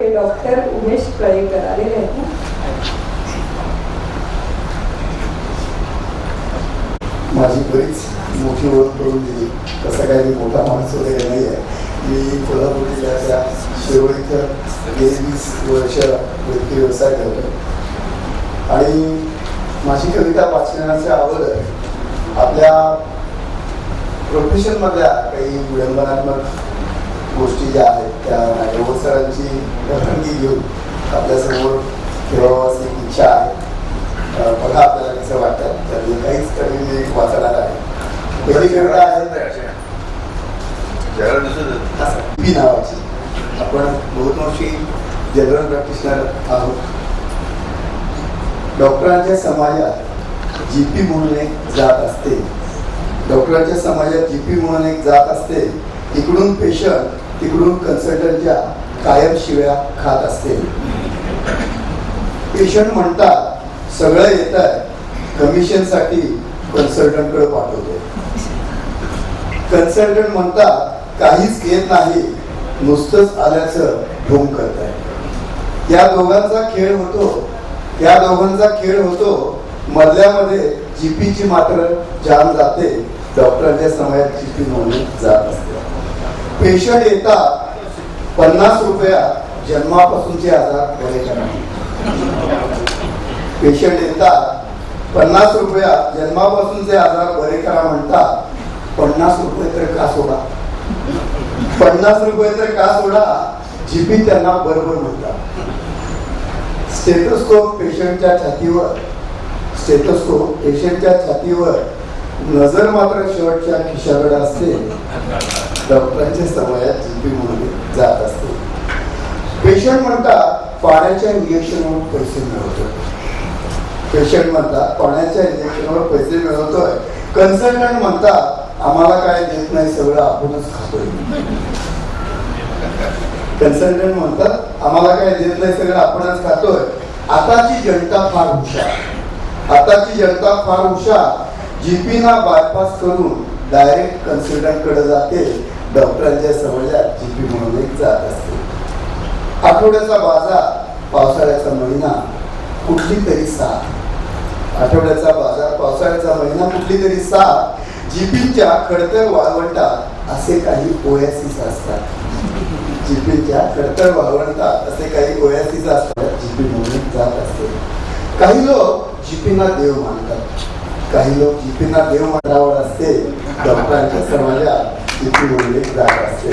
आपले डॉक्टर उमेश कळेकर आलेले आहेत. माझी बरीच मोठी ओळख करून दिली. तसं काही मी मोठा माणूस वगैरे नाही आहे. मी कोल्हापूर जिल्ह्याच्या शिरोळ इथं 20 वर्ष वैद्यकीय व्यवसाय करतो आणि माझी कविता वाचण्याची आवड आहे. आपल्या प्रोफेशनमधल्या काही विडंबनात्मक गोष्टी ज्या आहेत त्या नागेवर सरांची परवानगी घेऊन आपल्यासमोर ठेवावाची एक इच्छा आहे. बघा आपल्याला कसं वाटतं. तर मी काहीच कमी मी वाचणार आहे. पहिली कविता आहे बी नावाची. आपण बहुतांशी जनरल प्रॅक्टिशनर आहोत. डॉक्टरांच्या समाजात जीपी म्हणून एक जात असते. डॉक्टरांच्या समाजात जीपी म्हणून एक जात असते. इकडून पेशंट तिकडून कन्सल्टंटच्या कायम शिव्या खात असते. पेशंट म्हणतात सगळं येत आहे, कमिशनसाठी कन्सल्टंटकडे पाठवतो. कन्सल्टंट म्हणतात काहीच येत नाही, नुसतंच आल्याचं ढोंग करत आहे. या दोघांचा खेळ होतो. मधल्यामध्ये जीपीची मात्र जान जाते. डॉक्टरांच्या समाजात जीपी म्हणून जात असते. पेशंट येतात 50 रुपयात जन्मापासूनचे आजार बरे करा. पेशंट येतात 50 रुपयात जन्मापासूनचे आजार बरे करा म्हणतात. 50 रुपये तर का सोडा, 50 रुपये तर का सोडा, जीपी त्यांना बरोबर म्हणतात. स्टेथोस्कोप पेशंटच्या छातीवर नजर मात्र शेवटच्या खिशाकडे असते. डॉक्टरांच्या समयात जीपी म्हणून जात असते. पेशंट म्हणतात पाण्याच्या इंजेक्शनवर पैसे मिळवतोय. कन्सल्टंट म्हणतात आम्हाला काय देत नाही, सगळं आपणच खातोय. आताची जनता फार हुशार. जीपीना बायपास करून डायरेक्ट कन्सल्टंट कडे जाते. डॉक्टरांच्या समाजात जीपी म्हणून एक जात असते. आठवड्याचा बाजार, पावसाळ्याचा महिना, कुठली तरी साथ. जीपीच्या खडतर वाळवंटात असे काही ओएसिस असतात. जीपी म्हणून जात असते. काही लोक जीपीना देव मानतात. काही लोक जीपीना देव मानण्यावर असते. डॉक्टरांच्या समाजात जीपी म्हणून जात असते.